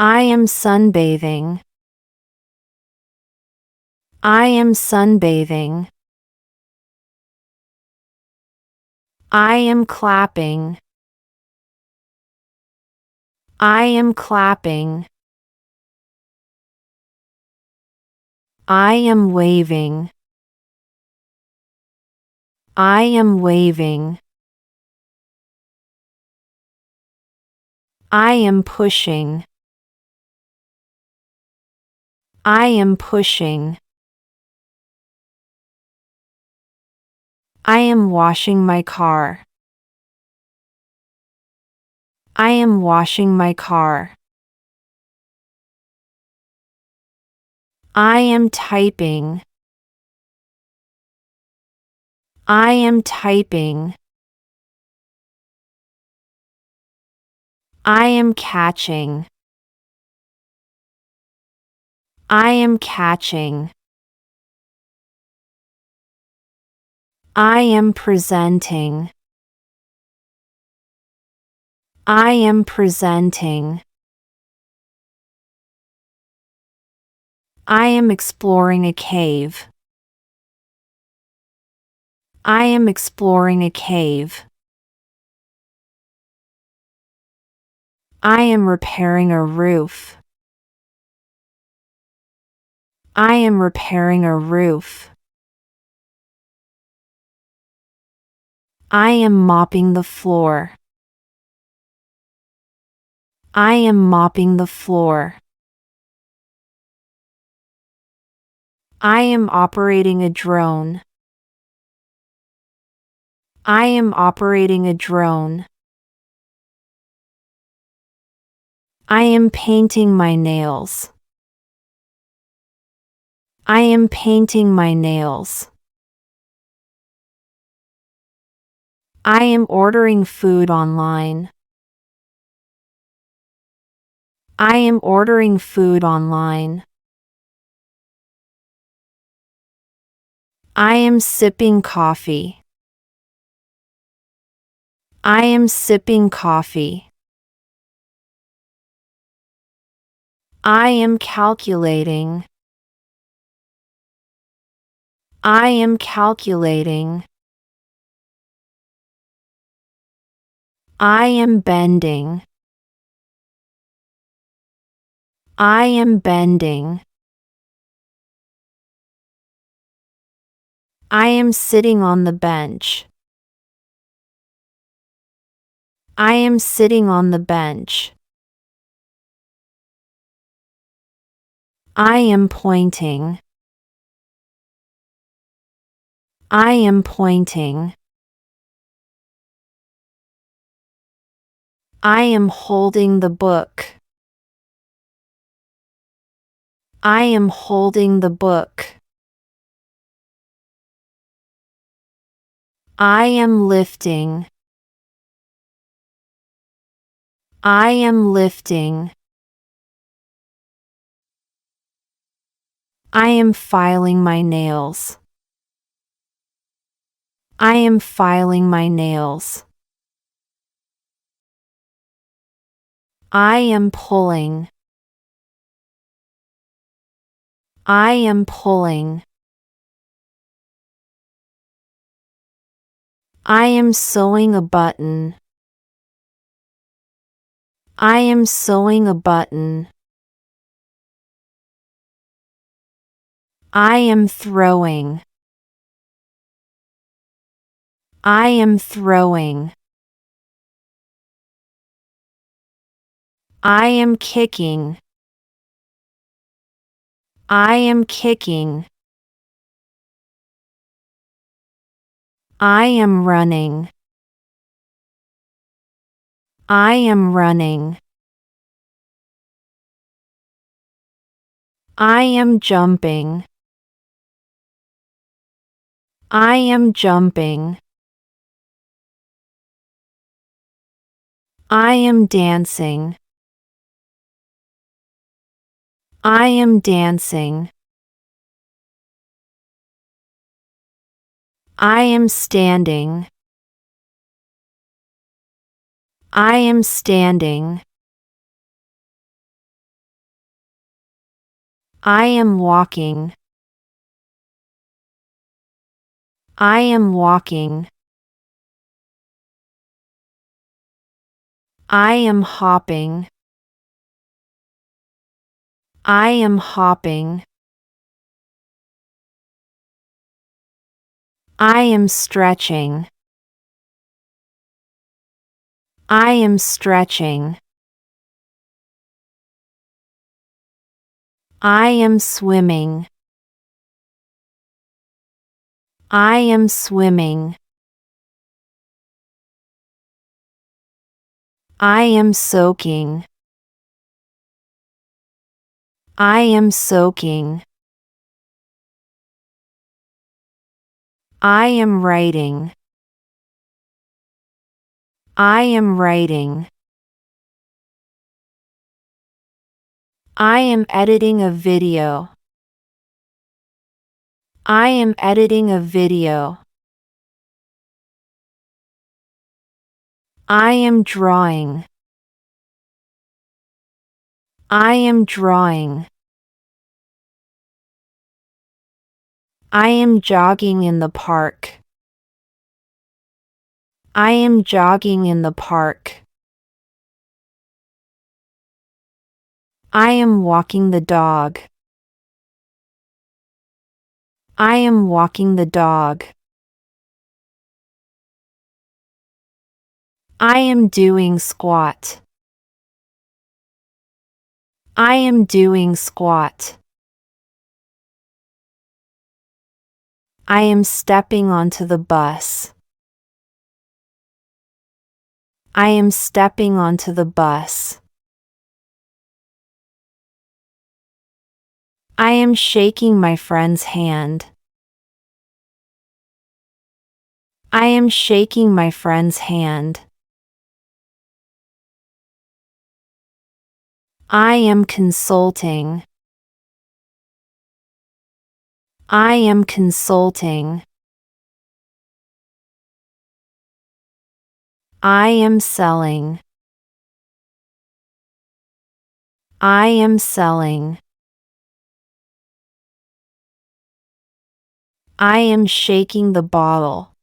I am sunbathing. I am sunbathing. I am clapping. I am clapping. I am waving. I am waving. I am pushing. I am pushing. I am washing my car. I am washing my car. I am typing. I am typing. I am catching. I am catching. I am presenting. I am presenting. I am exploring a cave. I am exploring a cave. I am repairing a roof. I am repairing a roof. I am mopping the floor. I am mopping the floor. I am operating a drone. I am operating a drone. I am painting my nails. I am painting my nails. I am ordering food online. I am ordering food online. I am sipping coffee. I am sipping coffee. I am calculating. I am calculating. I am bending. I am bending. I am sitting on the bench. I am sitting on the bench. I am pointing. I am pointing. I am holding the book. I am holding the book. I am lifting. I am lifting. I am filing my nails. I am filing my nails. I am pulling. I am pulling. I am sewing a button. I am sewing a button. I am throwing. I am throwing. I am kicking. I am kicking. I am running. I am running. I am jumping. I am jumping. I am dancing. I am dancing. I am standing. I am standing. I am walking. I am walking. I am hopping. I am hopping. I am stretching. I am stretching. I am swimming. I am swimming. I am soaking. I am soaking. I am writing. I am writing. I am editing a video. I am editing a video. I am drawing. I am drawing. I am jogging in the park. I am jogging in the park. I am walking the dog. I am walking the dog. I am doing squat. I am doing squat. I am stepping onto the bus. I am stepping onto the bus. I am shaking my friend's hand. I am shaking my friend's hand. I am consulting. I am consulting. I am selling. I am selling. I am shaking the bottle.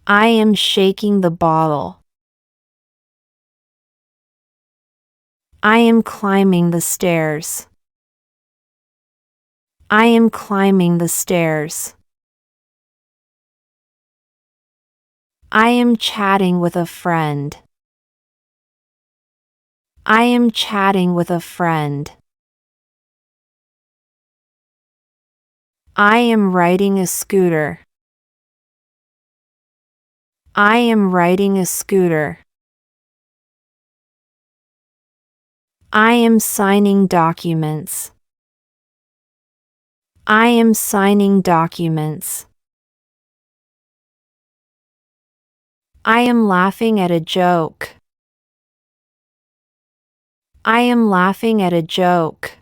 I am shaking the bottle. I am climbing the stairs. I am climbing the stairs. I am chatting with a friend. I am chatting with a friend. I am riding a scooter. I am riding a scooter. I am signing documents. I am signing documents. I am laughing at a joke. I am laughing at a joke.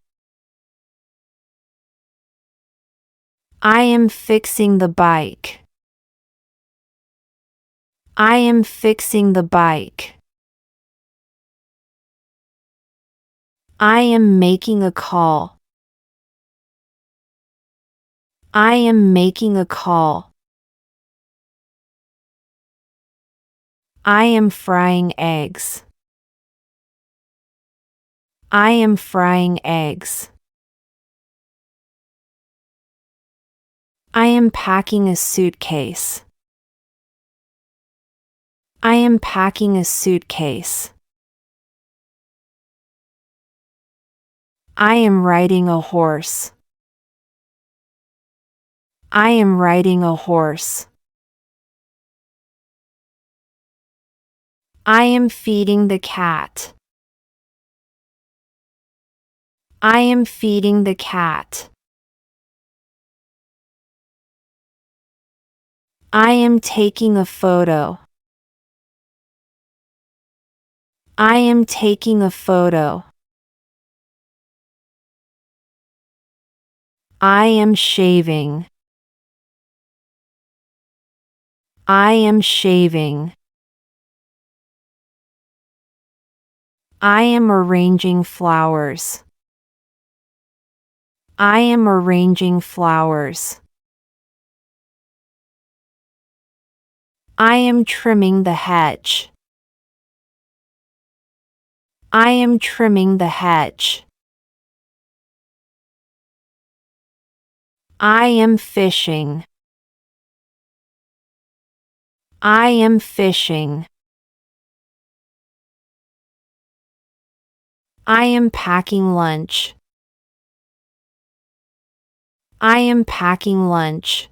I am fixing the bike. I am fixing the bike. I am making a call. I am making a call. I am frying eggs. I am frying eggs. I am packing a suitcase. I am packing a suitcase. I am riding a horse. I am riding a horse. I am feeding the cat. I am feeding the cat. I am taking a photo. I am taking a photo. I am shaving. I am shaving. I am arranging flowers. I am arranging flowers. I am trimming the hedge. I am trimming the hedge. I am fishing. I am fishing. I am packing lunch. I am packing lunch.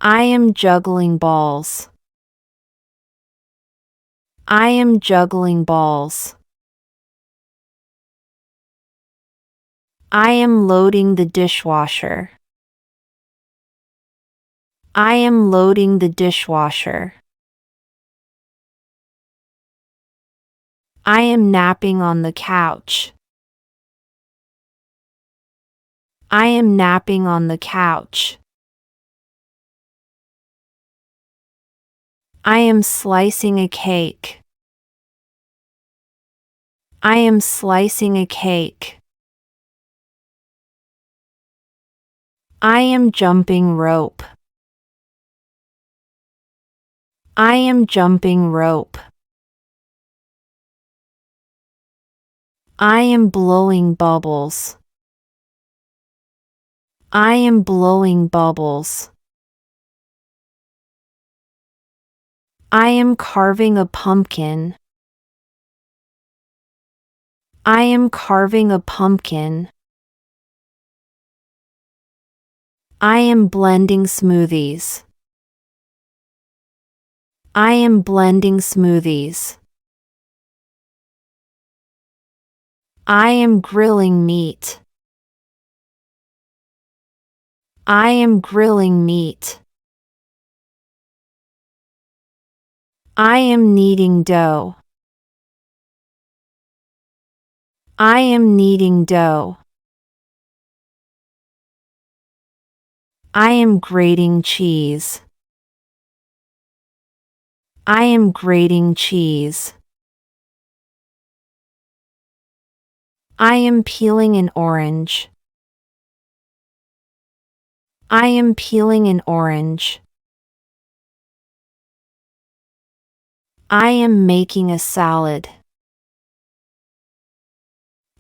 I am juggling balls. I am juggling balls. I am loading the dishwasher. I am loading the dishwasher. I am napping on the couch. I am napping on the couch. I am slicing a cake. I am slicing a cake. I am jumping rope. I am jumping rope. I am blowing bubbles. I am blowing bubbles. I am carving a pumpkin. I am carving a pumpkin. I am blending smoothies. I am blending smoothies. I am grilling meat. I am grilling meat. I am kneading dough. I am kneading dough. I am grating cheese. I am grating cheese. I am peeling an orange. I am peeling an orange. I am making a salad.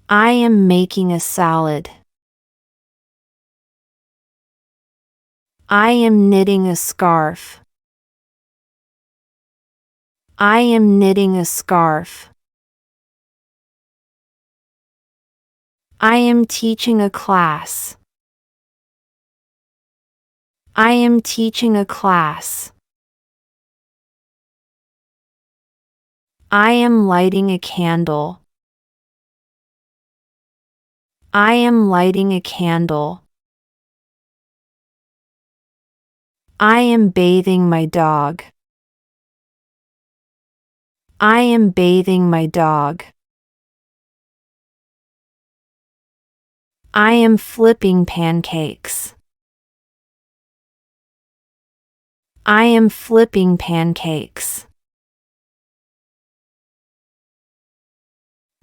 I am making a salad. I am knitting a scarf. I am knitting a scarf. I am teaching a class. I am teaching a class. I am lighting a candle. I am lighting a candle. I am bathing my dog. I am bathing my dog. I am flipping pancakes. I am flipping pancakes.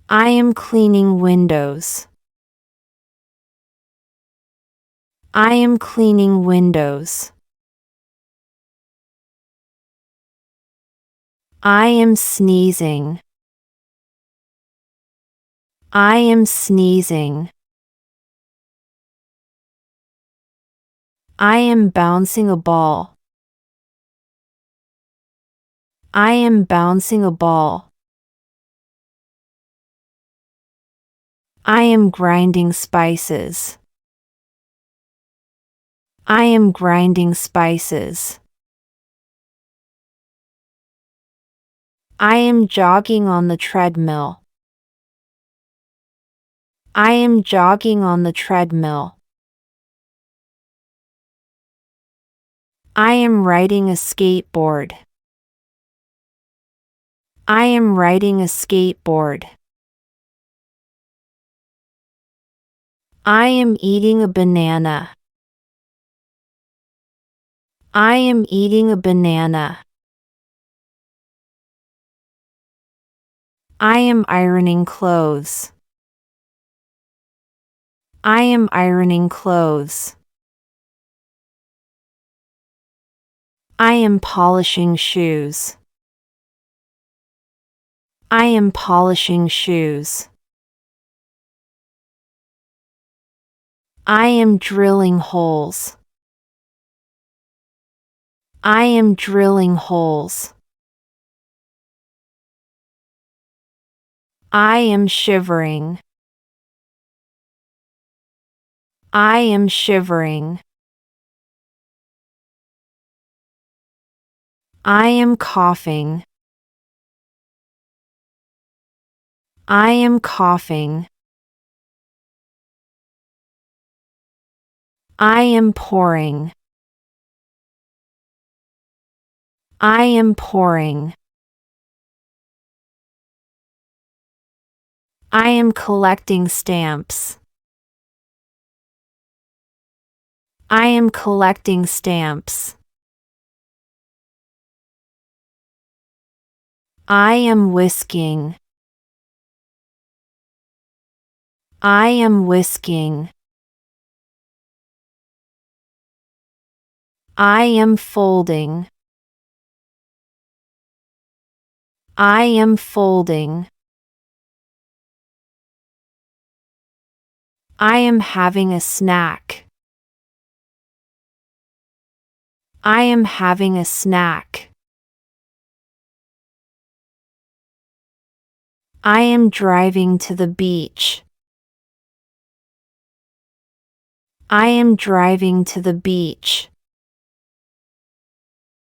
I am cleaning windows. I am cleaning windows. I am sneezing. I am sneezing. I am bouncing a ball. I am bouncing a ball. I am grinding spices. I am grinding spices. I am jogging on the treadmill. I am jogging on the treadmill. I am riding a skateboard. I am riding a skateboard. I am eating a banana. I am eating a banana. I am ironing clothes. I am ironing clothes. I am polishing shoes. I am polishing shoes. I am drilling holes. I am drilling holes. I am shivering. I am shivering. I am coughing. I am coughing. I am pouring. I am pouring. I am collecting stamps. I am collecting stamps. I am whisking. I am whisking. I am folding. I am folding. I am having a snack. I am having a snack. I am driving to the beach. I am driving to the beach.